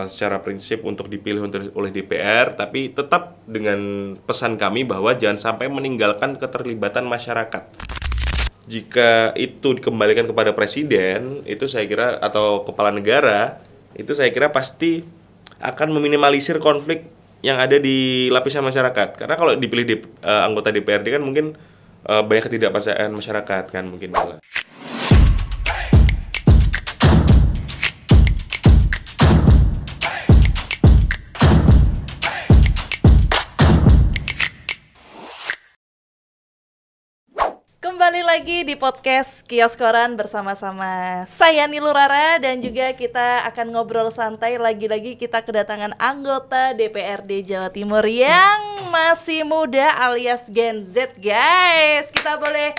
secara prinsip untuk dipilih oleh DPR, tapi tetap dengan pesan kami bahwa jangan sampai meninggalkan keterlibatan masyarakat. Jika itu dikembalikan kepada presiden, itu saya kira, atau kepala negara, itu saya kira pasti akan meminimalisir konflik yang ada di lapisan masyarakat. Karena kalau dipilih anggota DPRD kan mungkin banyak ketidakpercayaan masyarakat kan mungkin malah. Kembali lagi di podcast Kios Koran bersama-sama saya Nilu Rara, dan juga kita akan ngobrol santai. Lagi-lagi kita kedatangan anggota DPRD Jawa Timur yang masih muda alias Gen Z, guys. Kita boleh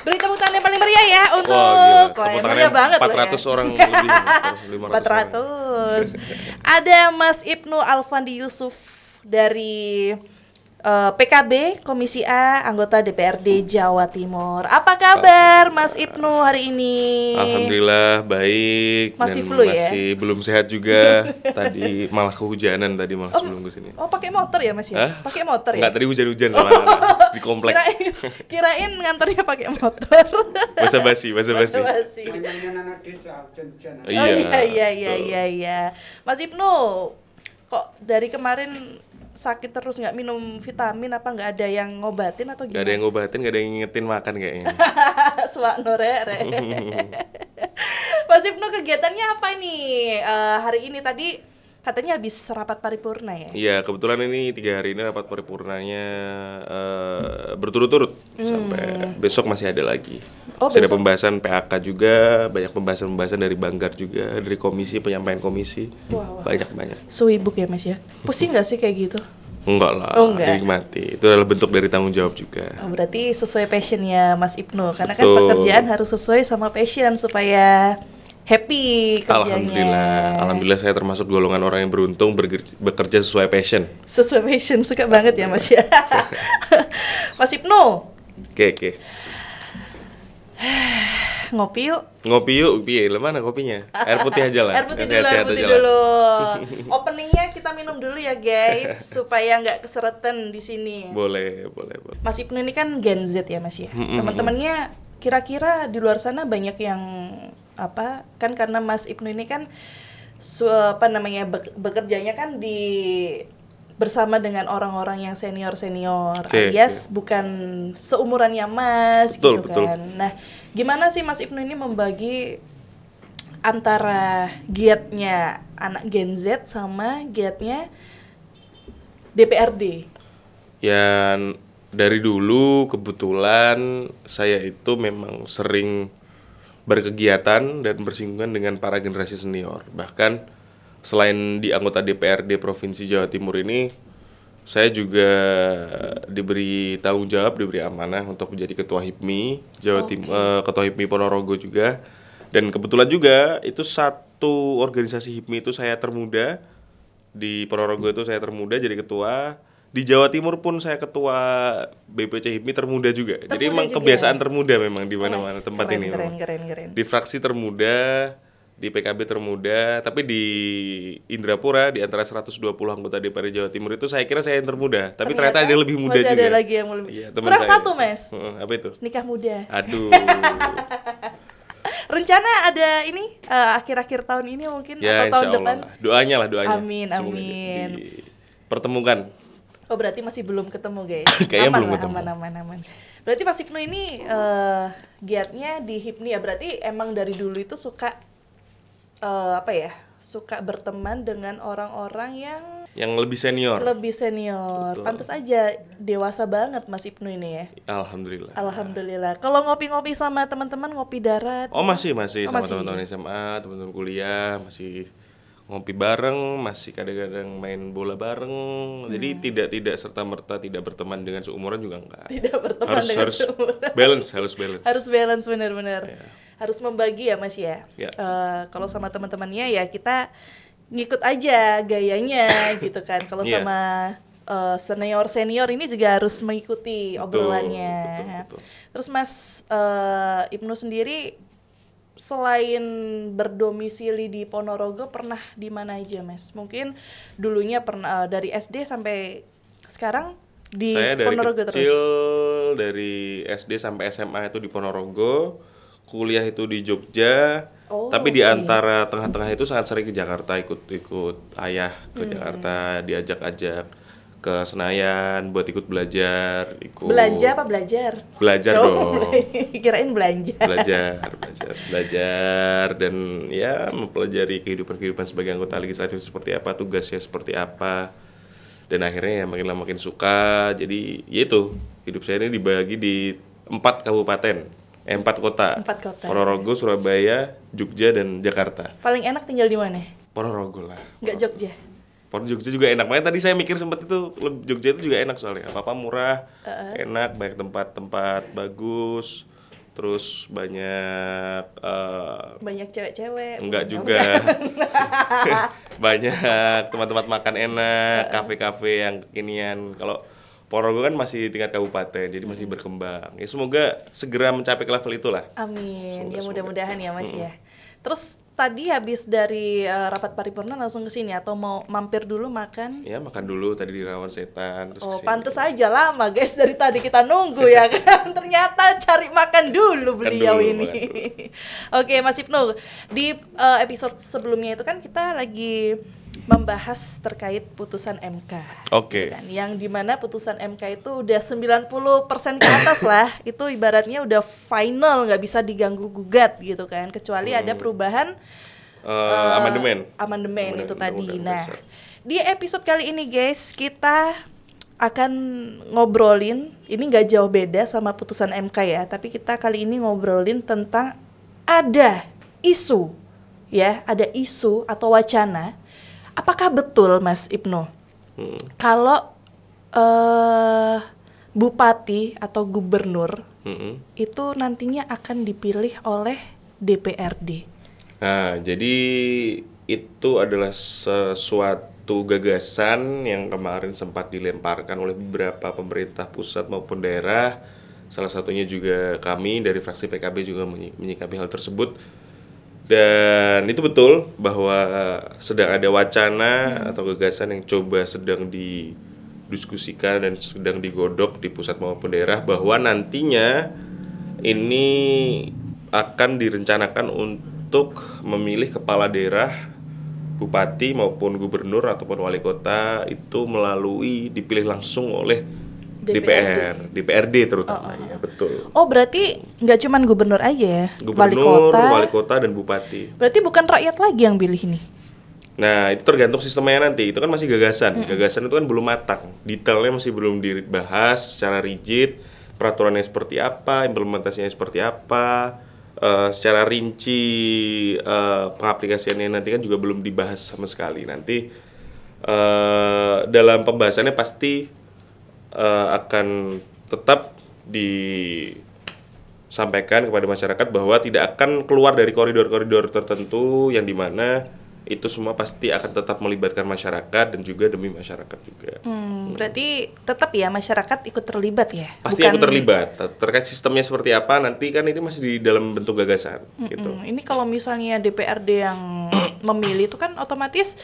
beri tepuk tangan yang paling meriah ya untuk meriah banget 400 orang lebih. 400. Ada Mas Ibnu Alfandi Yusuf dari PKB Komisi A, anggota DPRD Jawa Timur. Apa kabar Mas Ibnu hari ini? Alhamdulillah baik. Masih dan flu ya? Masih belum sehat juga. Tadi malah kehujanan tadi malah sebelum kesini. Oh, pakai motor ya Mas ya? Pakai motor ya? Enggak, tadi hujan-hujan sama di komplek. Kirain ngantornya pakai motor. Basa-basi. Basa-basi. Iya. Mas Ibnu, kok dari kemarin sakit terus, nggak minum vitamin, apa nggak ada yang ngobatin atau gimana? Nggak ada yang ngobatin, nggak ada yang ngingetin makan kayaknya. Swakno re. Mas Ibnu, kegiatannya apa nih hari ini? Tadi katanya habis rapat paripurna ya? Iya, kebetulan ini 3 hari ini rapat paripurnanya berturut-turut sampai besok masih ada lagi. Masih ada pembahasan PAK juga, banyak pembahasan dari Banggar juga, dari komisi, penyampaian komisi. Banyak. Sibuk ya Mas ya? Pusing nggak sih kayak gitu? Enggak lah, dinikmati. Itu adalah bentuk dari tanggung jawab juga. Berarti sesuai passionnya Mas Ibnu, karena kan pekerjaan harus sesuai sama passion supaya happy kerjanya. Alhamdulillah saya termasuk golongan orang yang beruntung bekerja sesuai passion. Sesuai passion, suka banget ya Mas ya. Mas Ibnu. Oke. Ngopi yuk. Piye, mana kopinya? Air putih aja lah. Air putih dulu. Openingnya kita minum dulu ya guys, supaya nggak keseretan di sini. Boleh. Mas Ibnu ini kan Gen Z ya Mas ya. Teman-temannya kira-kira di luar sana banyak yang kan karena Mas Ibnu ini kan bekerjanya kan bersama dengan orang-orang yang senior alias bukan seumurannya Mas. Betul. Kan. Nah, gimana sih Mas Ibnu ini membagi antara giatnya anak Gen Z sama giatnya DPRD? Ya, dari dulu kebetulan saya itu memang sering berkegiatan dan bersinggungan dengan para generasi senior. Bahkan selain di anggota DPRD Provinsi Jawa Timur ini, saya juga diberi tanggung jawab, diberi amanah untuk menjadi Ketua HIPMI Jawa Timur, Ketua HIPMI Ponorogo juga. Dan kebetulan juga itu satu organisasi HIPMI itu saya termuda. Di Ponorogo itu saya termuda jadi ketua. Di Jawa Timur pun saya ketua BPC HIPMI termuda juga. Jadi memang kebiasaan termuda memang di mana-mana tempat ini. Keren. Di fraksi termuda, di PKB termuda, tapi di Indrapura di antara 120 anggota DPRD Jawa Timur itu saya kira saya yang termuda. Tapi ternyata ada yang lebih muda juga. Ada lagi yang lebih. Iya, kurang saya. Satu, Mas. Apa itu? Nikah muda. Aduh. Rencana ada ini akhir-akhir tahun ini mungkin ya, atau tahun depan? Doanya. Amin. Pertemukan. Oh, berarti masih belum ketemu, guys. Kayaknya belum ketemu. Aman. Berarti Mas Ibnu ini giatnya di HIPMI ya. Berarti emang dari dulu itu suka suka berteman dengan orang-orang yang lebih senior. Betul. Pantes aja dewasa banget Mas Ibnu ini ya. Alhamdulillah. Kalau ngopi-ngopi sama teman-teman, ngopi darat? Masih sama teman-teman SMA, teman-teman kuliah, masih ngopi bareng, masih kadang-kadang main bola bareng. Jadi tidak serta-merta tidak berteman dengan seumuran juga enggak. Tidak berteman dengan seumuran. Harus balance. Harus balance, benar-benar. Ya. Harus membagi ya Mas ya. Kalau sama teman-temannya ya kita ngikut aja gayanya gitu kan. Kalau sama senior ini juga harus mengikuti obrolannya. Betul. Terus Mas Ibnu sendiri selain berdomisili di Ponorogo pernah di mana aja, Mas? Mungkin dulunya pernah dari SD sampai sekarang di Saya dari Ponorogo kecil, terus. dari SD sampai SMA itu di Ponorogo, kuliah itu di Jogja. Oh, Tapi di oke. antara tengah-tengah itu sangat sering ke Jakarta, ikut ayah ke Jakarta, diajak-ajak ke Senayan buat ikut belajar, Belanja apa belajar? belajar Oh, dong. kirain belanja. belajar dan ya mempelajari kehidupan sebagai anggota legislatif seperti apa, tugasnya seperti apa. Dan akhirnya ya makin lama makin suka. Jadi ya itu, hidup saya ini dibagi di 4 kota. 4 kota. Ponorogo, Surabaya, Jogja dan Jakarta. Paling enak tinggal di mana? Ponorogo lah. Nggak Jogja. Jogja juga enak. Makanya tadi saya mikir sempat itu Jogja itu juga enak soalnya. Apa-apa murah, enak, banyak tempat-tempat bagus. Terus banyak Banyak cewek-cewek. enggak Bukan, juga. bukan. Banyak tempat-tempat makan enak, kafe-kafe yang kekinian. Kalau Ponorogo kan masih tingkat kabupaten, jadi masih berkembang. Ya semoga segera mencapai ke level itulah. Amin. Semoga, Ya mudah-mudahan ya, Mas Mm-mm. ya. Terus tadi habis dari rapat paripurna langsung ke sini atau mau mampir dulu makan? Ya makan dulu tadi di Rawan Setan terus Oh, kesini. pantes aja lama guys, dari tadi kita nunggu ya kan. Ternyata cari makan dulu beliau dulu, ini. makan Oke, Mas Ibnu, di episode sebelumnya itu kan kita lagi membahas terkait putusan MK. Oke. Gitu kan. Yang dimana putusan MK itu udah 90% ke atas lah. Itu ibaratnya udah final, nggak bisa diganggu gugat gitu kan. Kecuali ada perubahan Amandemen. amandemen itu tadi. Undang-undang Nah, dasar. di episode kali ini guys, kita akan ngobrolin, ini nggak jauh beda sama putusan MK ya, tapi kita kali ini ngobrolin tentang ada isu, ya, ada isu atau wacana. Apakah betul, Mas Ibnu, kalau bupati atau gubernur Mm-mm. itu nantinya akan dipilih oleh DPRD? Nah, jadi itu adalah sesuatu gagasan yang kemarin sempat dilemparkan oleh beberapa pemerintah pusat maupun daerah. Salah satunya juga kami dari fraksi PKB juga menyikapi hal tersebut. Dan itu betul bahwa sedang ada wacana atau gagasan yang sedang didiskusikan dan sedang digodok di pusat maupun daerah bahwa nantinya ini akan direncanakan untuk memilih kepala daerah, bupati maupun gubernur ataupun wali kota itu melalui dipilih langsung oleh DPRD terutama ya, betul. Oh, berarti nggak cuman gubernur aja ya, Gubernur, wali kota dan bupati. Berarti bukan rakyat lagi yang pilih ini. Nah, itu tergantung sistemnya nanti. Itu kan masih gagasan. Gagasan itu kan belum matang. Detailnya masih belum dibahas secara rigid. Peraturannya seperti apa, implementasinya seperti apa, secara rinci pengaplikasiannya nanti kan juga belum dibahas sama sekali. Nanti dalam pembahasannya pasti akan tetap disampaikan kepada masyarakat bahwa tidak akan keluar dari koridor-koridor tertentu yang dimana itu semua pasti akan tetap melibatkan masyarakat dan juga demi masyarakat juga. Berarti tetap ya masyarakat ikut terlibat ya? Pasti ikut terlibat. Terkait sistemnya seperti apa nanti kan ini masih di dalam bentuk gagasan gitu. Ini kalau misalnya DPRD yang memilih itu kan otomatis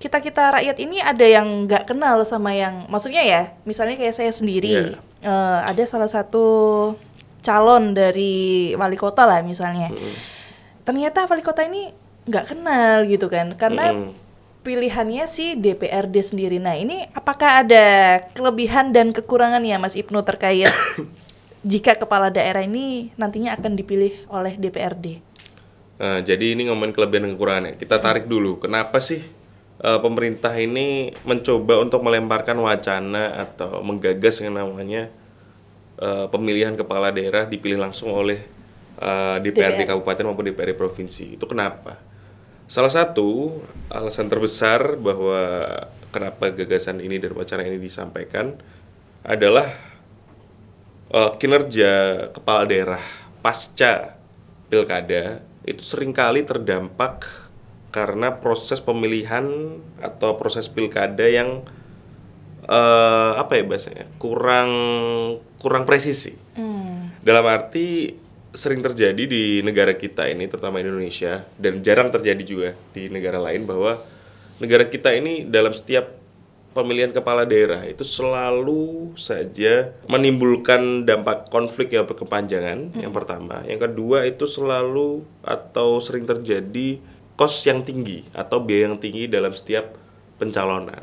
kita rakyat ini ada yang nggak kenal sama yang, maksudnya ya, misalnya kayak saya sendiri, ada salah satu calon dari wali kota lah misalnya. Ternyata wali kota ini nggak kenal gitu kan, karena pilihannya si DPRD sendiri. Nah, ini apakah ada kelebihan dan kekurangan ya Mas Ibnu terkait jika kepala daerah ini nantinya akan dipilih oleh DPRD? Nah, jadi ini ngomongin kelebihan dan kekurangannya. Kita tarik dulu, kenapa sih pemerintah ini mencoba untuk melemparkan wacana atau menggagas yang namanya pemilihan kepala daerah dipilih langsung oleh DPRD kabupaten maupun DPRD provinsi. Itu kenapa? Salah satu alasan terbesar bahwa kenapa gagasan ini dan wacana ini disampaikan adalah kinerja kepala daerah pasca pilkada itu seringkali terdampak karena proses pemilihan atau proses pilkada yang apa ya bahasanya kurang presisi. Dalam arti sering terjadi di negara kita ini, terutama Indonesia, dan jarang terjadi juga di negara lain, bahwa negara kita ini dalam setiap pemilihan kepala daerah itu selalu saja menimbulkan dampak konflik yang berkepanjangan. Yang pertama, yang kedua itu selalu atau sering terjadi kos yang tinggi atau biaya yang tinggi dalam setiap pencalonan.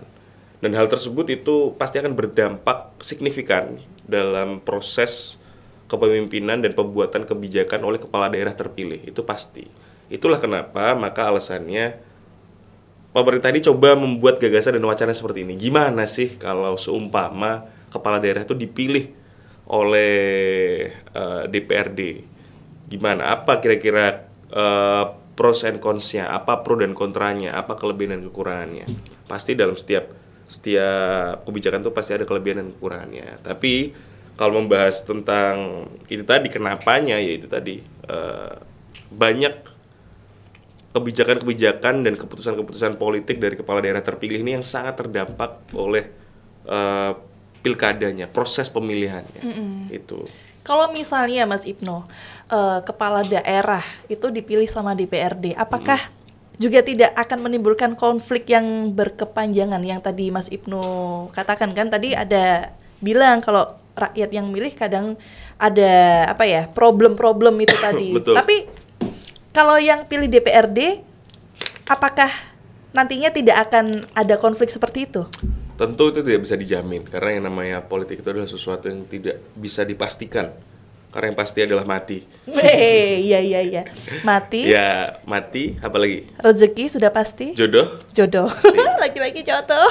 Dan hal tersebut itu pasti akan berdampak signifikan dalam proses kepemimpinan dan pembuatan kebijakan oleh kepala daerah terpilih. Itu pasti. Itulah kenapa maka alasannya pemerintah ini coba membuat gagasan dan wacana seperti ini. Gimana sih kalau seumpama kepala daerah itu dipilih oleh DPRD? Gimana? Apa kira-kira pros and cons-nya? Apa pro dan kontranya? Apa kelebihan dan kekurangannya? Pasti dalam setiap kebijakan itu pasti ada kelebihan dan kekurangannya. Tapi kalau membahas tentang itu tadi, kenapanya, yaitu tadi banyak kebijakan-kebijakan dan keputusan-keputusan politik dari kepala daerah terpilih ini yang sangat terdampak oleh pilkadanya, proses pemilihannya. Itu. Kalau misalnya Mas Ibnu, kepala daerah itu dipilih sama DPRD, apakah juga tidak akan menimbulkan konflik yang berkepanjangan yang tadi Mas Ibnu katakan? Kan tadi ada bilang kalau rakyat yang milih kadang ada problem-problem itu tadi. Betul. Tapi kalau yang pilih DPRD, apakah nantinya tidak akan ada konflik seperti itu? Tentu itu tidak bisa dijamin, karena yang namanya politik itu adalah sesuatu yang tidak bisa dipastikan. Karena yang pasti adalah mati. Iya. Mati. Ya, mati, apalagi? Rezeki sudah pasti. Jodoh. Pasti. Laki-laki jodoh.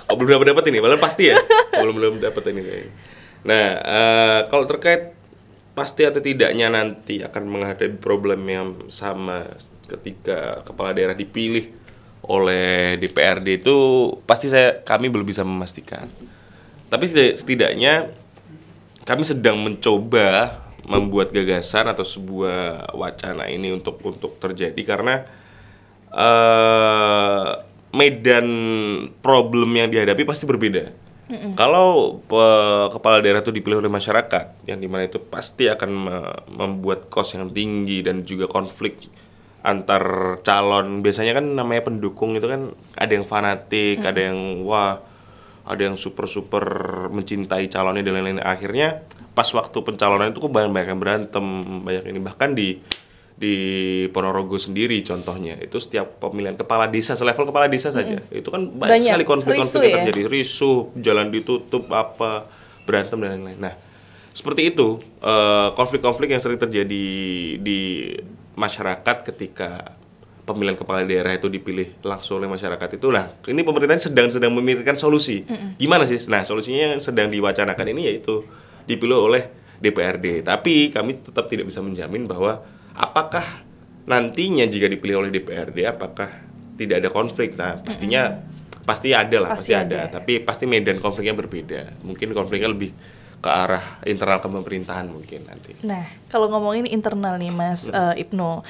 Oh, belum dapat ini, malah pasti ya. belum dapat ini kayaknya. Nah, kalau terkait pasti atau tidaknya nanti akan menghadapi problem yang sama ketika kepala daerah dipilih oleh DPRD itu pasti kami belum bisa memastikan. Tapi setidaknya kami sedang mencoba membuat gagasan atau sebuah wacana ini untuk terjadi, karena medan problem yang dihadapi pasti berbeda. Kalau kepala daerah itu dipilih oleh masyarakat, yang dimana itu pasti akan membuat kos yang tinggi dan juga konflik antar calon. Biasanya kan namanya pendukung itu kan ada yang fanatik, ada yang ada yang super mencintai calonnya dan lain-lain. Akhirnya pas waktu pencalonan itu kok banyak yang berantem, banyak ini. Bahkan di Ponorogo sendiri contohnya, itu setiap pemilihan kepala desa, selevel kepala desa saja itu kan banyak sekali konflik-konflik yang terjadi, risuh, jalan ditutup, berantem dan lain-lain. Nah, seperti itu konflik-konflik yang sering terjadi di masyarakat ketika pemilihan kepala daerah itu dipilih langsung oleh masyarakat itu. Nah, ini pemerintah sedang memikirkan solusi. Gimana sih? Nah, solusinya yang sedang diwacanakan ini yaitu dipilih oleh DPRD. Tapi kami tetap tidak bisa menjamin bahwa apakah nantinya jika dipilih oleh DPRD apakah tidak ada konflik. Nah, pastinya pasti ada lah, pasti ada. Tapi pasti medan konfliknya berbeda. Mungkin konfliknya lebih ke arah internal pemerintahan mungkin nanti. Nah, kalau ngomongin internal nih Mas Ibnu,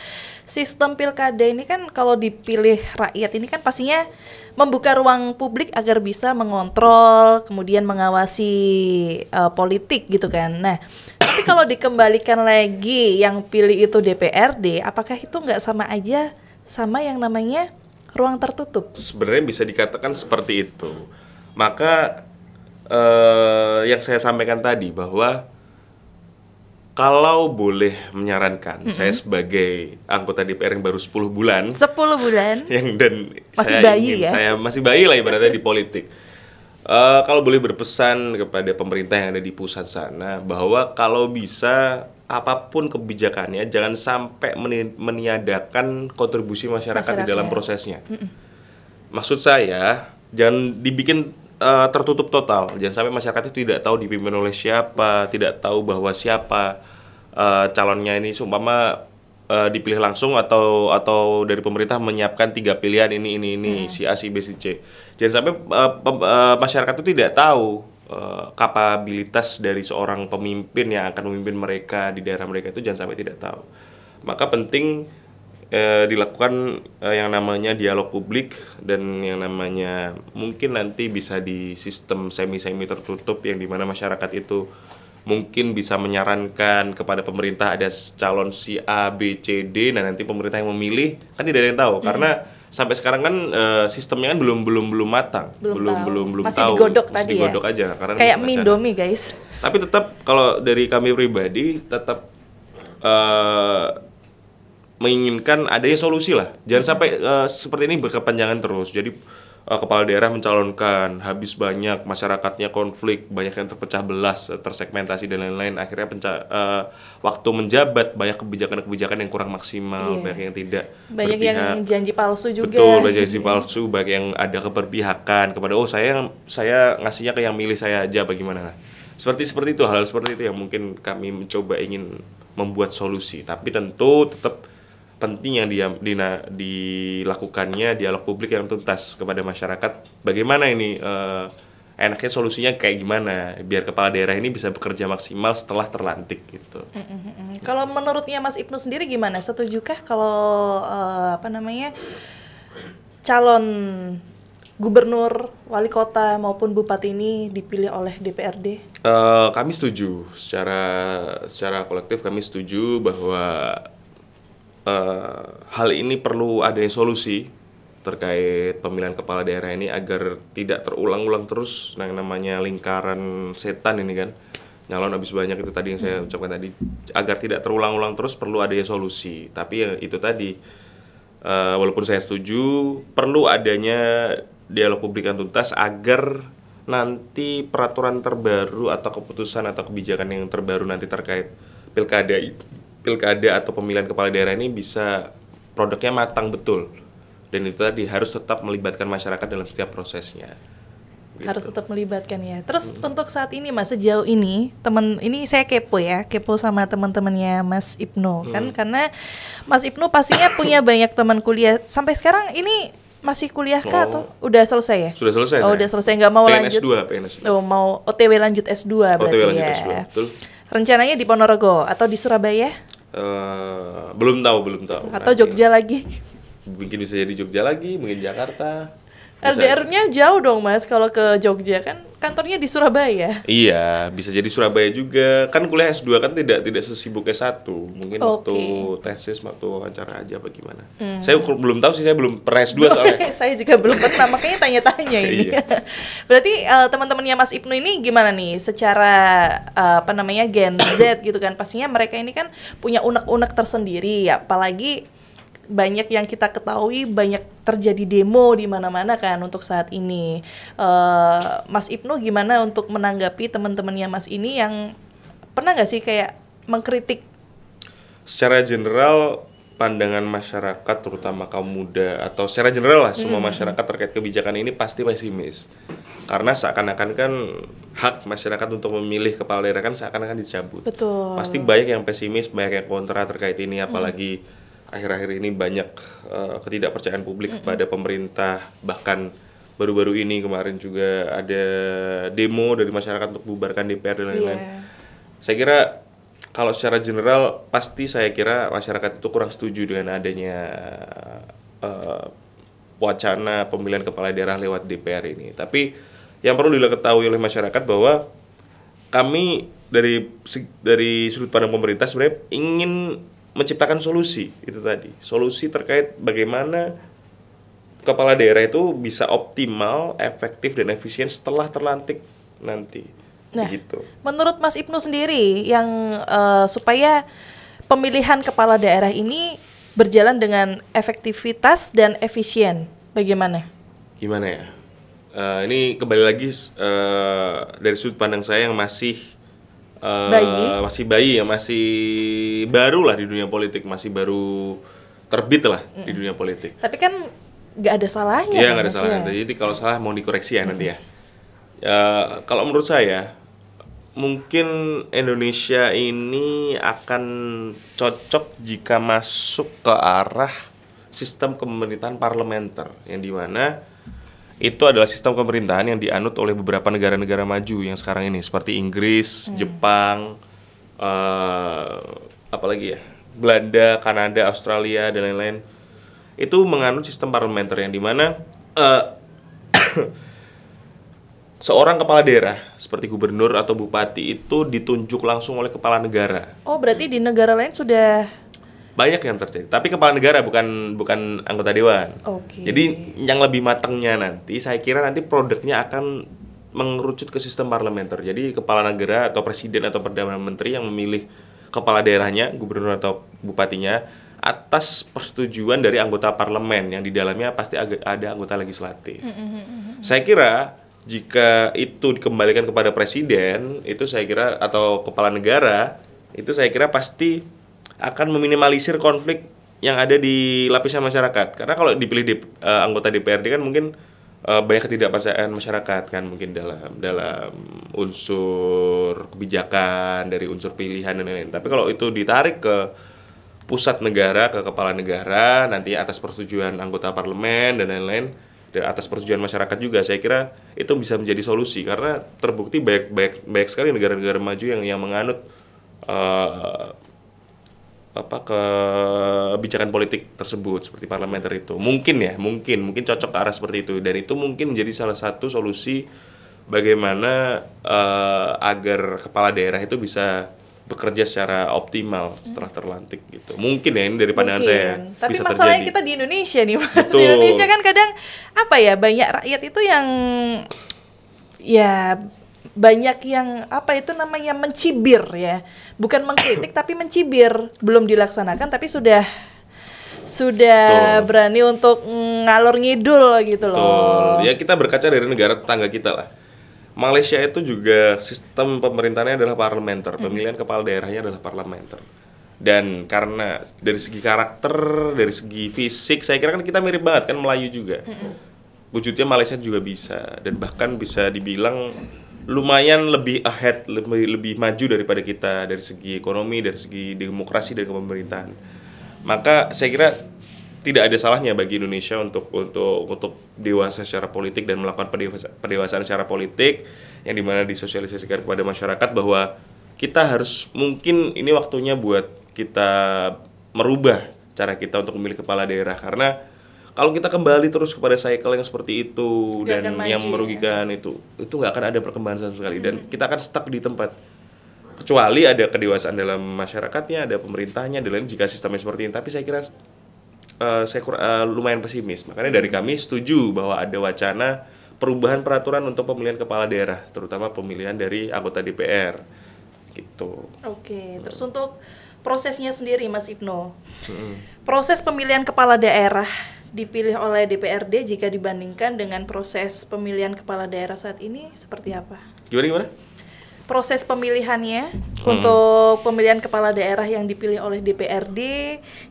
sistem pilkada ini kan kalau dipilih rakyat ini kan pastinya membuka ruang publik agar bisa mengontrol, kemudian mengawasi politik gitu kan. Nah, tapi kalau dikembalikan lagi yang pilih itu DPRD, apakah itu nggak sama aja sama yang namanya ruang tertutup? Sebenarnya bisa dikatakan seperti itu. Maka yang saya sampaikan tadi bahwa kalau boleh menyarankan, saya sebagai anggota DPR yang baru 10 bulan yang dan masih saya bayi ingin, ya? saya masih bayi lah ibaratnya di politik. Kalau boleh berpesan kepada pemerintah yang ada di pusat sana bahwa kalau bisa apapun kebijakannya jangan sampai meniadakan kontribusi masyarakat di dalam prosesnya. Maksud saya jangan dibikin tertutup total. Jangan sampai masyarakat itu tidak tahu dipimpin oleh siapa, tidak tahu bahwa siapa calonnya ini seumpama dipilih langsung atau dari pemerintah menyiapkan 3 pilihan ini si A, si B, si C. Jangan sampai masyarakat itu tidak tahu kapabilitas dari seorang pemimpin yang akan memimpin mereka di daerah mereka, itu jangan sampai tidak tahu. Maka penting dilakukan yang namanya dialog publik dan yang namanya mungkin nanti bisa di sistem semi tertutup yang dimana masyarakat itu mungkin bisa menyarankan kepada pemerintah ada calon si A, B, C, D, nah nanti pemerintah yang memilih, kan tidak ada yang tahu karena sampai sekarang kan sistemnya kan belum matang, belum masih tahu, digodok masih tadi digodok ya. aja karena Kayak belum mie wacana. Indomie guys. Tapi tetap kalau dari kami pribadi tetap menginginkan adanya solusi lah. Jangan sampai seperti ini berkepanjangan terus. Jadi kepala daerah mencalonkan, habis banyak masyarakatnya konflik, banyak yang terpecah belah, tersegmentasi dan lain-lain. Akhirnya waktu menjabat banyak kebijakan-kebijakan yang kurang maksimal, banyak yang tidak banyak berpihak. yang janji palsu juga. Betul, banyak janji palsu, banyak yang ada keberpihakan kepada saya ngasihnya ke yang milih saya aja bagaimana. Seperti itu, hal seperti itu yang mungkin kami mencoba ingin membuat solusi. Tapi tentu tetap penting yang dilakukannya dialog publik yang tuntas kepada masyarakat. Bagaimana ini enaknya solusinya kayak gimana biar kepala daerah ini bisa bekerja maksimal setelah terlantik gitu. Kalau menurutnya Mas Ibnu sendiri gimana? Setujukah kalau calon gubernur, wali kota maupun bupati ini dipilih oleh DPRD? Kami setuju secara kolektif, kami setuju bahwa hal ini perlu ada solusi terkait pemilihan kepala daerah ini agar tidak terulang-ulang terus yang namanya lingkaran setan ini kan, nyalon habis banyak, itu tadi yang saya ucapkan tadi. Agar tidak terulang-ulang terus perlu adanya solusi. Tapi ya itu tadi, walaupun saya setuju perlu adanya dialog publik yang tuntas agar nanti peraturan terbaru atau keputusan atau kebijakan yang terbaru nanti terkait pilkada atau pemilihan kepala daerah ini bisa produknya matang betul. Dan itu tadi harus tetap melibatkan masyarakat dalam setiap prosesnya. Gitu. Harus tetap melibatkan ya. Terus untuk saat ini Mas, sejauh ini ini saya kepo sama teman-temannya Mas Ibnu kan, karena Mas Ibnu pastinya punya banyak teman kuliah. Sampai sekarang ini masih kuliah kah atau udah selesai ya? Sudah selesai. Oh, udah selesai, nggak mau lanjut. PNS2. Oh, mau OTW lanjut S2 berarti lanjut ya. S2, betul. Rencananya di Ponorogo atau di Surabaya? Belum tahu. Atau Jogja lagi? Mungkin bisa jadi Jogja lagi, mungkin Jakarta. LDR-nya jauh dong Mas kalau ke Jogja, kan kantornya di Surabaya. Iya, bisa jadi Surabaya juga. Kan kuliah S2 kan tidak sesibuk S1. Mungkin waktu tesis, waktu wawancara aja apa gimana. Saya belum tahu sih, saya belum pernah S2 soalnya. Saya juga belum pernah, makanya tanya-tanya ini. Iya. Berarti teman-temannya Mas Ibnu ini gimana nih secara Gen Z gitu kan. Pastinya mereka ini kan punya unek-unek tersendiri ya, apalagi banyak yang kita ketahui, banyak terjadi demo di mana-mana kan untuk saat ini. Mas Ibnu gimana untuk menanggapi teman-temannya Mas ini yang pernah nggak sih kayak mengkritik? Secara general pandangan masyarakat terutama kaum muda atau secara general lah semua masyarakat terkait kebijakan ini pasti pesimis. Karena seakan-akan kan hak masyarakat untuk memilih kepala daerah kan seakan-akan dicabut. Betul. Pasti banyak yang pesimis, banyak yang kontra terkait ini, apalagi akhir-akhir ini banyak ketidakpercayaan publik kepada pemerintah. Bahkan baru-baru ini kemarin juga ada demo dari masyarakat untuk bubarkan DPR dan lain-lain. Saya kira kalau secara general pasti saya kira masyarakat itu kurang setuju dengan adanya wacana pemilihan kepala daerah lewat DPR ini. Tapi yang perlu diketahui oleh masyarakat bahwa kami dari sudut pandang pemerintah sebenarnya ingin menciptakan solusi, itu tadi. Solusi terkait bagaimana kepala daerah itu bisa optimal, efektif dan efisien setelah terlantik nanti. Nah, begitu. Menurut Mas Ibnu sendiri yang supaya pemilihan kepala daerah ini berjalan dengan efektivitas dan efisien, bagaimana? Gimana ya? Ini kembali lagi dari sudut pandang saya yang masih bayi ya, masih baru lah di dunia politik, masih baru terbit lah di dunia politik. Tapi kan nggak ada salahnya. Iya, nggak ada salahnya. Jadi kalau salah mau dikoreksi ya nanti ya. Kalau menurut saya mungkin Indonesia ini akan cocok jika masuk ke arah sistem pemerintahan parlementer, yang dimana itu adalah sistem pemerintahan yang dianut oleh beberapa negara-negara maju yang sekarang ini, seperti Inggris, Jepang, apalagi ya, Belanda, Kanada, Australia dan lain-lain. Itu menganut sistem parlementer yang dimana seorang kepala daerah seperti gubernur atau bupati itu ditunjuk langsung oleh kepala negara. Oh, berarti di negara lain sudah. Banyak yang terjadi, tapi kepala negara bukan anggota dewan. Oke. Jadi yang lebih matangnya nanti, saya kira nanti produknya akan mengerucut ke sistem parlementer. Jadi kepala negara atau presiden atau perdana menteri yang memilih kepala daerahnya, gubernur atau bupatinya atas persetujuan dari anggota parlemen yang di dalamnya pasti ada anggota legislatif. Saya kira jika itu dikembalikan kepada presiden, itu saya kira atau kepala negara, itu saya kira pasti akan meminimalisir konflik yang ada di lapisan masyarakat. Karena kalau dipilih anggota DPRD kan mungkin banyak ketidakpercayaan masyarakat kan, mungkin dalam unsur kebijakan, dari unsur pilihan dan lain-lain. Tapi kalau itu ditarik ke pusat negara, ke kepala negara, nanti atas persetujuan anggota parlemen dan lain-lain, dan atas persetujuan masyarakat juga, saya kira itu bisa menjadi solusi. Karena terbukti banyak sekali negara-negara maju yang menganut kebijakan politik tersebut seperti parlementer itu. Mungkin cocok ke arah seperti itu, dan itu mungkin menjadi salah satu solusi bagaimana agar kepala daerah itu bisa bekerja secara optimal setelah terlantik gitu. Mungkin ya, ini dari pandangan saya. Tapi bisa masalahnya terjadi. kita di Indonesia nih, Mas. Betul. Di Indonesia kan kadang banyak rakyat itu yang banyak yang mencibir ya. Bukan mengkritik tapi mencibir. Belum dilaksanakan tapi sudah Betul. berani untuk ngalor ngidul gitu loh. Betul. Ya, kita berkaca dari negara tetangga kita lah. Malaysia itu juga sistem pemerintahnya adalah parlementer, pemilihan kepala daerahnya adalah parlementer. Dan karena dari segi karakter, dari segi fisik, saya kira kan kita mirip banget kan, Melayu juga. Wujudnya Malaysia juga bisa, dan bahkan bisa dibilang lumayan lebih ahead, lebih maju daripada kita dari segi ekonomi, dari segi demokrasi dan kepemerintahan. Maka saya kira tidak ada salahnya bagi Indonesia untuk dewasa secara politik dan melakukan pendewasaan secara politik yang dimana disosialisasikan kepada masyarakat bahwa kita harus, mungkin ini waktunya buat kita merubah cara kita untuk memilih kepala daerah. Karena kalau kita kembali terus kepada cycle yang seperti itu Gak dan akan yang maju, merugikan itu nggak akan ada perkembangan sama sekali, dan kita akan stuck di tempat. Kecuali ada kedewasaan dalam masyarakatnya, ada pemerintahnya, dan lain jika sistemnya seperti ini. Tapi saya kira lumayan pesimis. Makanya dari kami setuju bahwa ada wacana perubahan peraturan untuk pemilihan kepala daerah, terutama pemilihan dari anggota DPR gitu. Oke, terus untuk prosesnya sendiri Mas Ibnu. Proses pemilihan kepala daerah dipilih oleh DPRD jika dibandingkan dengan proses pemilihan kepala daerah saat ini seperti apa? Gimana? Proses pemilihannya untuk pemilihan kepala daerah yang dipilih oleh DPRD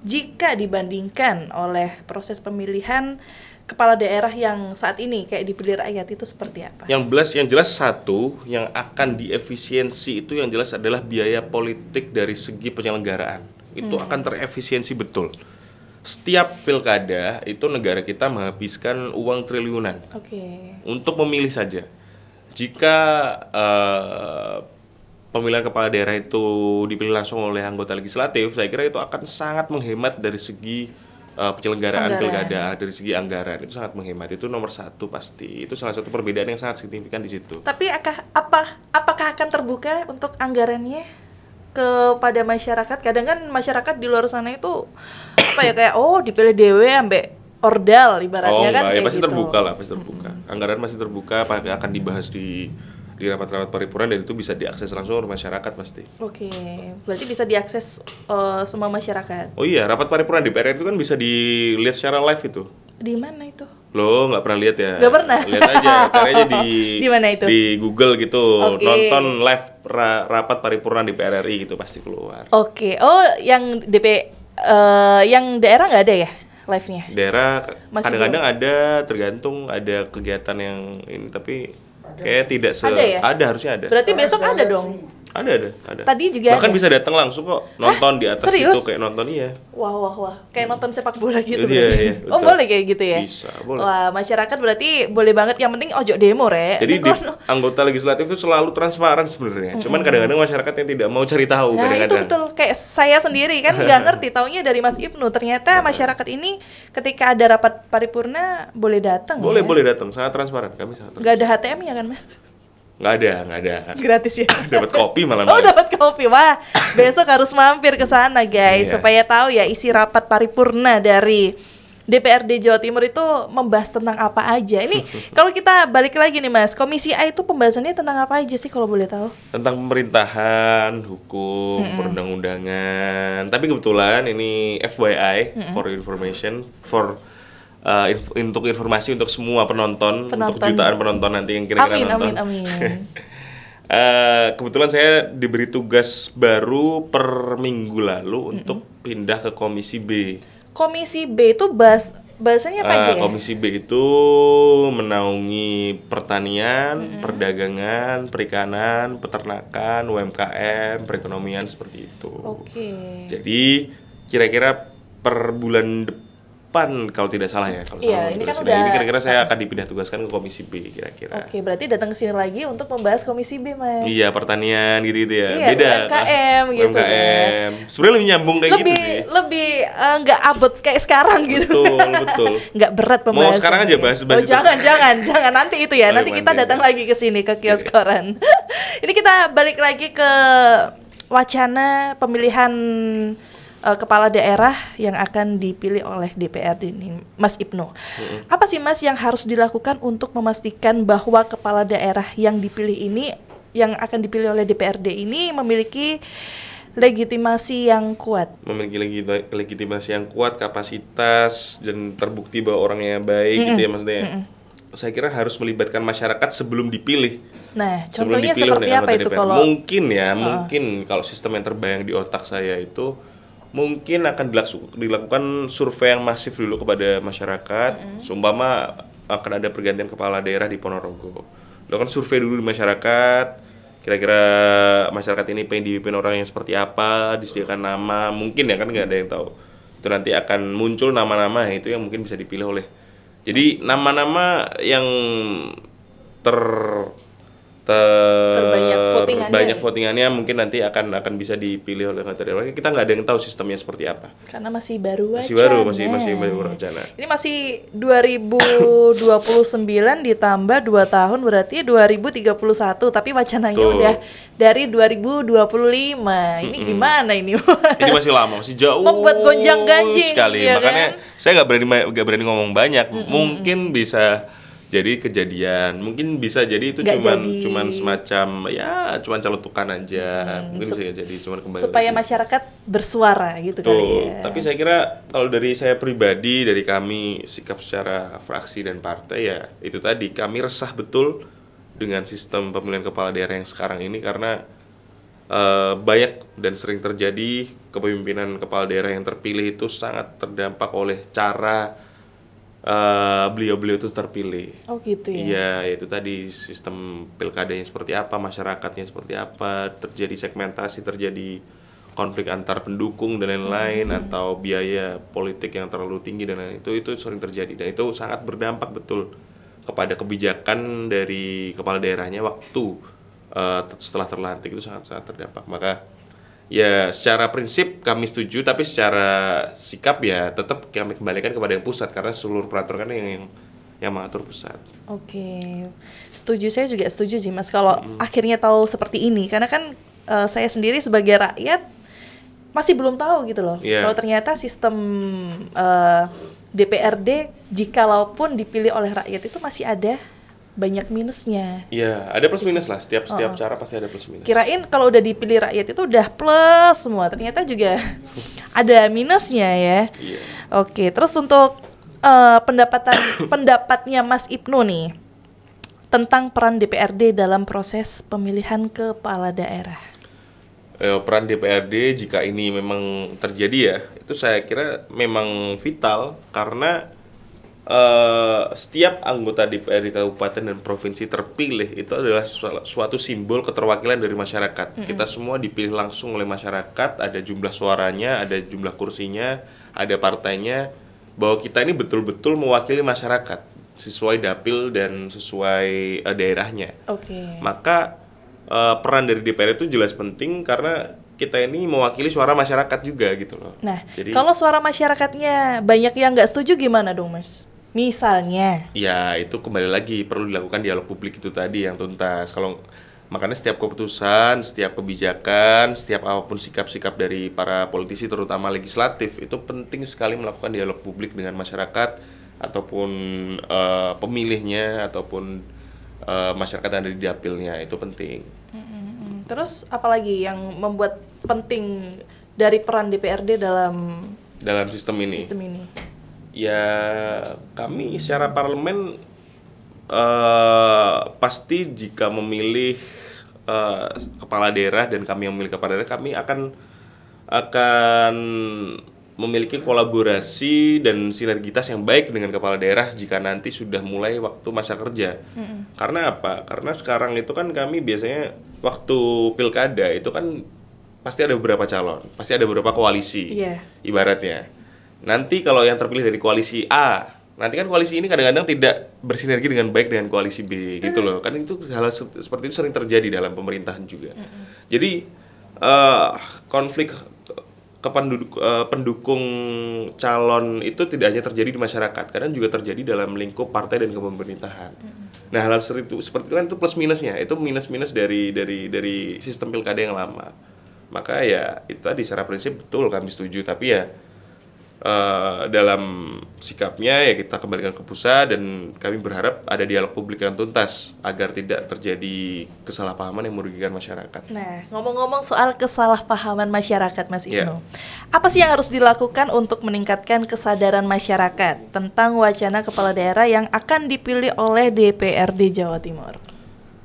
jika dibandingkan oleh proses pemilihan kepala daerah yang saat ini kayak dipilih rakyat itu seperti apa? Yang jelas satu yang akan diefisiensi itu yang jelas adalah biaya politik dari segi penyelenggaraan. Itu akan terefisiensi betul. Setiap pilkada itu negara kita menghabiskan uang triliunan untuk memilih saja. Jika pemilihan kepala daerah itu dipilih langsung oleh anggota legislatif, saya kira itu akan sangat menghemat dari segi penyelenggaraan pilkada, dari segi anggaran itu sangat menghemat. Itu nomor satu pasti. Itu salah satu perbedaan yang sangat signifikan di situ. Tapi apakah akan terbuka untuk anggarannya kepada masyarakat? Kadang kan masyarakat di luar sana itu kayak dipilih dewe ambek ordal ibaratnya kan kayak pasti gitu. pasti terbuka. Anggaran masih terbuka, akan dibahas di rapat-rapat paripurna, dan itu bisa diakses langsung oleh masyarakat pasti. Oke, berarti bisa diakses semua masyarakat. Oh iya, rapat paripurna DPR itu kan bisa dilihat secara live itu. Di mana itu? Lo nggak pernah lihat ya? Nggak pernah. Lihat aja, cari aja Di mana itu? Di Google gitu. Oke. Nonton live rapat paripurna DPR RI gitu pasti keluar. Oke, yang yang daerah nggak ada ya live-nya? Daerah Masih kadang-kadang ada, tergantung ada kegiatan yang ini, tapi kayak tidak Ada ya? ada, harusnya ada. Berarti besok ada dong. Ada. Tadi juga Bahkan ada? bisa datang langsung kok, nonton di atas Serius? itu kayak nonton iya. Wah. Kayak nonton sepak bola gitu. Iya, berarti. iya, Oh, betul. boleh kayak gitu ya? Bisa, boleh. Wah, masyarakat berarti boleh banget. Yang penting ojo demo, Rek. Jadi Ini kono. anggota legislatif itu selalu transparan sebenarnya. Cuman kadang-kadang masyarakat yang tidak mau cari tahu Nah, itu kadang-kadang. betul. Kayak saya sendiri kan nggak ngerti. Taunya dari Mas Ibnu. Ternyata masyarakat ini ketika ada rapat paripurna boleh datang Boleh ya? datang, sangat transparan. Kami sangat Nggak ada HTM-nya kan, Mas? Nggak ada. Gratis ya? Dapat kopi malah. Oh, dapat kopi. Wah, besok harus mampir ke sana, guys, Iya. supaya tahu ya isi rapat paripurna dari DPRD Jawa Timur itu membahas tentang apa aja. Ini kalau kita balik lagi nih, Mas, Komisi A itu pembahasannya tentang apa aja sih kalau boleh tahu? Tentang pemerintahan, hukum, perundang-undangan. Tapi kebetulan ini FYI, for information, untuk informasi untuk semua penonton, untuk jutaan penonton nanti yang kira-kira nonton. Amin. Kebetulan saya diberi tugas baru per minggu lalu untuk pindah ke Komisi B. Komisi B itu bahasanya apa aja ya? Komisi B itu menaungi pertanian, perdagangan, perikanan, peternakan, UMKM, perekonomian seperti itu. Oke. Jadi kira-kira per bulan depan kalau tidak salah ya, kalau Iya, salah ini kan durasi. udah- Ini kira-kira saya akan dipindah tugaskan ke Komisi B kira-kira. Oke, berarti datang ke sini lagi untuk membahas Komisi B, Mas. Iya, pertanian gitu ya. Iya, Beda. UMKM gitu UMKM. Sebenarnya lebih nyambung kayak gitu sih. Lebih nggak abot kayak sekarang gitu. Betul. Nggak berat Mau pembahasannya. sekarang aja bahas Oh, itu. jangan nanti itu ya. Oh, Nanti iya, kita nanti datang aja. lagi ke sini ke kios koran. Ini kita balik lagi ke wacana pemilihan kepala daerah yang akan dipilih oleh DPRD ini, Mas Ibnu. Apa sih, Mas, yang harus dilakukan untuk memastikan bahwa kepala daerah yang dipilih ini, yang akan dipilih oleh DPRD ini memiliki legitimasi yang kuat? Memiliki legitimasi yang kuat, kapasitas, dan terbukti bahwa orangnya baik gitu ya maksudnya. Saya kira harus melibatkan masyarakat sebelum dipilih. Nah, Sebelum contohnya dipilih seperti oleh apa anggota itu DPR. kalau Mungkin kalau sistem yang terbayang di otak saya itu mungkin akan dilakukan survei yang masif dulu kepada masyarakat. Seumpama akan ada pergantian kepala daerah di Ponorogo. Lakukan survei dulu di masyarakat. Kira-kira masyarakat ini pengen dipimpin orang yang seperti apa, disediakan nama, mungkin ya kan nggak ada yang tahu. Itu nanti akan muncul nama-nama itu yang mungkin bisa dipilih oleh. Jadi nama-nama yang terbanyak votingannya mungkin nanti akan bisa dipilih oleh anggota dewan. Kita nggak ada yang tahu sistemnya seperti apa. karena masih baru Masih wacana. baru wacana. Ini masih 2029 ditambah 2 tahun berarti 2031, tapi wacananya Betul. udah dari 2025. Ini gimana ini? Ini masih lama, masih jauh. Membuat gonjang-ganjing, sekali. ya Makanya kan? saya nggak berani ngomong banyak. Mungkin bisa jadi kejadian, mungkin bisa jadi itu Nggak jadi. cuman semacam ya cuman caletukan aja. Mungkin bisa jadi cuman kembali Supaya lagi. masyarakat bersuara gitu kali Betul. ya. Tapi saya kira kalau dari saya pribadi, dari kami sikap secara fraksi dan partai ya itu tadi, kami resah betul dengan sistem pemilihan kepala daerah yang sekarang ini karena banyak dan sering terjadi kepemimpinan kepala daerah yang terpilih itu sangat terdampak oleh cara beliau-beliau itu terpilih. Oh gitu ya. Iya, itu tadi sistem pilkadanya seperti apa, masyarakatnya seperti apa, terjadi segmentasi, terjadi konflik antar pendukung dan lain-lain, atau biaya politik yang terlalu tinggi dan lain-lain. Itu sering terjadi dan itu sangat berdampak betul kepada kebijakan dari kepala daerahnya waktu setelah terlantik, itu sangat terdampak. Maka ya secara prinsip kami setuju, tapi secara sikap ya tetap kami kembalikan kepada yang pusat karena seluruh peraturan kan yang mengatur pusat. Oke, setuju, saya juga setuju sih, Mas, kalau akhirnya tahu seperti ini, karena kan saya sendiri sebagai rakyat masih belum tahu gitu loh. Yeah. Kalau ternyata sistem DPRD jikalaupun dipilih oleh rakyat itu masih ada banyak minusnya. Iya, ada plus minus lah. Setiap cara pasti ada plus minus. Kirain kalau udah dipilih rakyat itu udah plus semua, ternyata juga ada minusnya ya. Iya. Oke, terus untuk pendapatnya Mas Ibnu nih tentang peran DPRD dalam proses pemilihan kepala daerah. Peran DPRD jika ini memang terjadi ya, itu saya kira memang vital karena setiap anggota DPRD kabupaten dan provinsi terpilih itu adalah suatu simbol keterwakilan dari masyarakat. Kita semua dipilih langsung oleh masyarakat, ada jumlah suaranya, ada jumlah kursinya, ada partainya, bahwa kita ini betul-betul mewakili masyarakat sesuai dapil dan sesuai daerahnya. Maka peran dari DPR itu jelas penting karena kita ini mewakili suara masyarakat juga gitu loh. Nah, jadi, kalau suara masyarakatnya banyak yang nggak setuju gimana dong, Mas? Misalnya? Ya, itu kembali lagi perlu dilakukan dialog publik itu tadi yang tuntas. Makanya setiap keputusan, setiap kebijakan, setiap apapun sikap-sikap dari para politisi terutama legislatif itu penting sekali melakukan dialog publik dengan masyarakat ataupun pemilihnya ataupun masyarakat yang ada di dapilnya, itu penting. Terus apalagi yang membuat penting dari peran DPRD dalam sistem ini? Ya, kami secara parlemen pasti jika memilih kepala daerah dan kami yang memilih kepala daerah, kami akan memiliki kolaborasi dan sinergitas yang baik dengan kepala daerah jika nanti sudah mulai waktu masa kerja. Karena apa? Karena sekarang itu kan kami biasanya waktu pilkada itu kan pasti ada beberapa calon, pasti ada beberapa koalisi, ibaratnya. Nanti kalau yang terpilih dari koalisi A, nanti kan koalisi ini kadang-kadang tidak bersinergi dengan baik dengan koalisi B, gitu loh. Kan itu hal seperti itu sering terjadi dalam pemerintahan juga. Jadi konflik pendukung calon itu tidak hanya terjadi di masyarakat, kadang juga terjadi dalam lingkup partai dan pemerintahan. Nah, hal seperti itu kan itu plus minusnya, itu minus dari sistem pilkada yang lama. Maka ya itu tadi secara prinsip betul kami setuju, tapi ya dalam sikapnya ya kita kembalikan ke pusat dan kami berharap ada dialog publik yang tuntas agar tidak terjadi kesalahpahaman yang merugikan masyarakat. Nah, ngomong-ngomong soal kesalahpahaman masyarakat, Mas Ibnu, apa sih yang harus dilakukan untuk meningkatkan kesadaran masyarakat tentang wacana kepala daerah yang akan dipilih oleh DPRD Jawa Timur?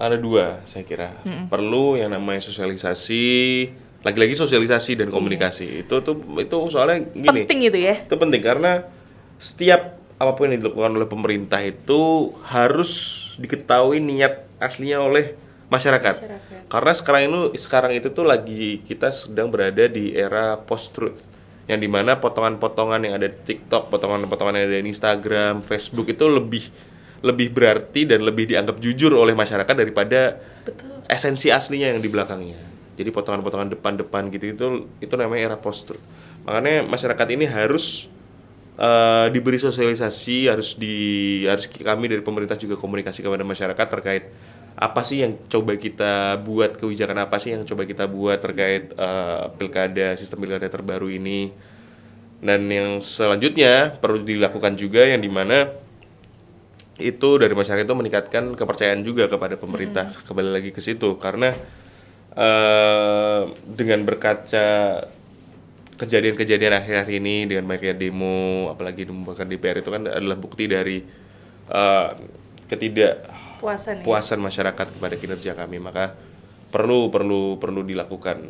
Ada dua, saya kira. Perlu yang namanya sosialisasi. Lagi-lagi sosialisasi dan komunikasi. Itu soalnya gini. Penting itu ya? Itu penting karena setiap apapun yang dilakukan oleh pemerintah itu harus diketahui niat aslinya oleh masyarakat. Karena sekarang itu tuh lagi kita sedang berada di era post-truth. Yang dimana potongan-potongan yang ada di TikTok, potongan-potongan yang ada di Instagram, Facebook itu lebih berarti dan lebih dianggap jujur oleh masyarakat daripada esensi aslinya yang di belakangnya. Jadi potongan-potongan depan-depan gitu itu namanya era post-truth. Makanya masyarakat ini harus diberi sosialisasi, harus kami dari pemerintah juga komunikasi kepada masyarakat terkait apa sih yang coba kita buat, kebijakan apa sih yang coba kita buat terkait sistem pilkada terbaru ini. Dan yang selanjutnya perlu dilakukan juga yang dimana itu dari masyarakat itu meningkatkan kepercayaan juga kepada pemerintah. Kembali lagi ke situ karena dengan berkaca kejadian-kejadian akhir-akhir ini dengan banyaknya demo, apalagi demo bahkan DPR itu kan adalah bukti dari ketidakpuasan masyarakat kepada kinerja kami. Maka perlu dilakukan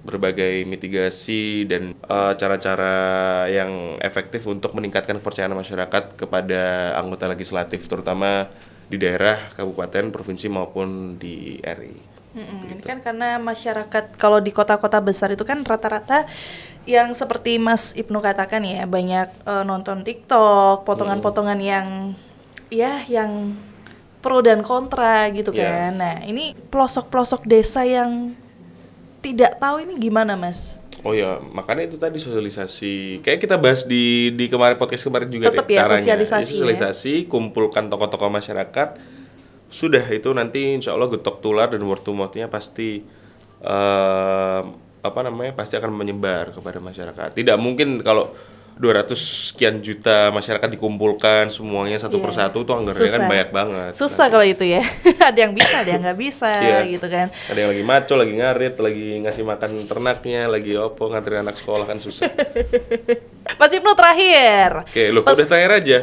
berbagai mitigasi dan cara-cara yang efektif untuk meningkatkan kepercayaan masyarakat kepada anggota legislatif, terutama di daerah, kabupaten, provinsi maupun di RI. Ini kan karena masyarakat kalau di kota-kota besar itu kan rata-rata yang seperti Mas Ibnu katakan ya, banyak nonton TikTok, potongan-potongan yang pro dan kontra gitu kan. Nah, ini pelosok-pelosok desa yang tidak tahu ini gimana, Mas? Oh ya, makanya itu tadi sosialisasi. Kayak kita bahas di kemarin podcast kemarin juga. Tetap ya, caranya. Sosialisasi, kumpulkan tokoh-tokoh masyarakat. Sudah itu nanti insya Allah getok tular dan word to mouth-nya pasti pasti akan menyebar kepada masyarakat. Tidak mungkin kalau 200 sekian juta masyarakat dikumpulkan semuanya satu persatu tuh anggarannya kan banyak banget. Susah kalau itu ya. Ada yang bisa, ada yang nggak bisa gitu kan. Ada yang lagi maco, lagi ngarit, lagi ngasih makan ternaknya, lagi nganterin anak sekolah kan susah. Mas Ibnu terakhir. Oke, lu udah terakhir aja.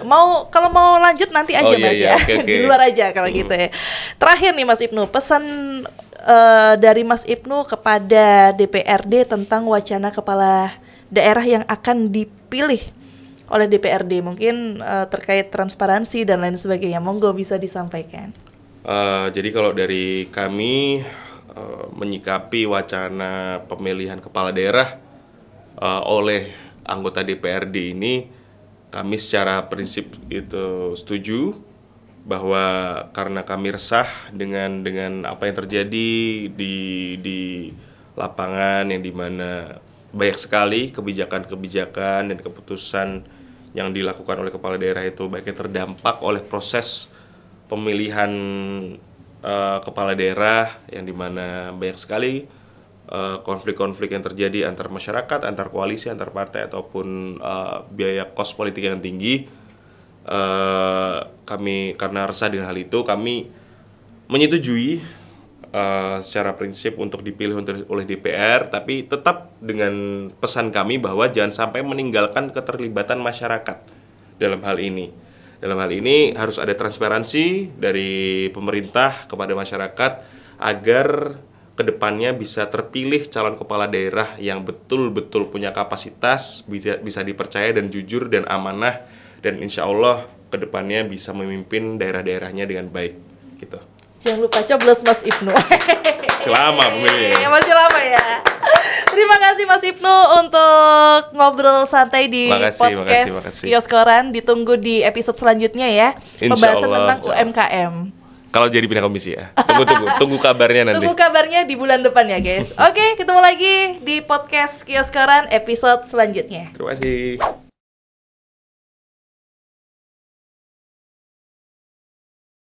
Kalau mau lanjut nanti aja Mas ya. Okay. Di luar aja kalau gitu ya. Terakhir nih Mas Ibnu, pesan dari Mas Ibnu kepada DPRD tentang wacana kepala daerah yang akan dipilih oleh DPRD mungkin terkait transparansi dan lain sebagainya. Monggo bisa disampaikan. Jadi kalau dari kami menyikapi wacana pemilihan kepala daerah oleh anggota DPRD ini, kami secara prinsip itu setuju bahwa karena kami resah dengan apa yang terjadi di lapangan, yang dimana banyak sekali kebijakan-kebijakan dan keputusan yang dilakukan oleh kepala daerah itu baiknya terdampak oleh proses pemilihan kepala daerah, yang dimana banyak sekali konflik-konflik yang terjadi antar masyarakat, antar koalisi, antar partai, ataupun biaya kos politik yang tinggi. Kami karena resah dengan hal itu, kami menyetujui secara prinsip untuk dipilih oleh DPR, tapi tetap dengan pesan kami bahwa jangan sampai meninggalkan keterlibatan masyarakat dalam hal ini. Dalam hal ini harus ada transparansi dari pemerintah kepada masyarakat agar kedepannya bisa terpilih calon kepala daerah yang betul-betul punya kapasitas, bisa dipercaya dan jujur dan amanah, dan insya Allah kedepannya bisa memimpin daerah-daerahnya dengan baik gitu. Jangan lupa coblos Mas Ibnu. Selama pemilihnya. Masih lama ya. Terima kasih Mas Ibnu untuk ngobrol santai di podcast Kios Koran. Ditunggu di episode selanjutnya ya. Pembahasan tentang UMKM. Kalau jadi pindah komisi ya. Tunggu kabarnya nanti. Tunggu kabarnya di bulan depan ya guys. Oke, ketemu lagi di podcast Kios Koran episode selanjutnya. Terima kasih.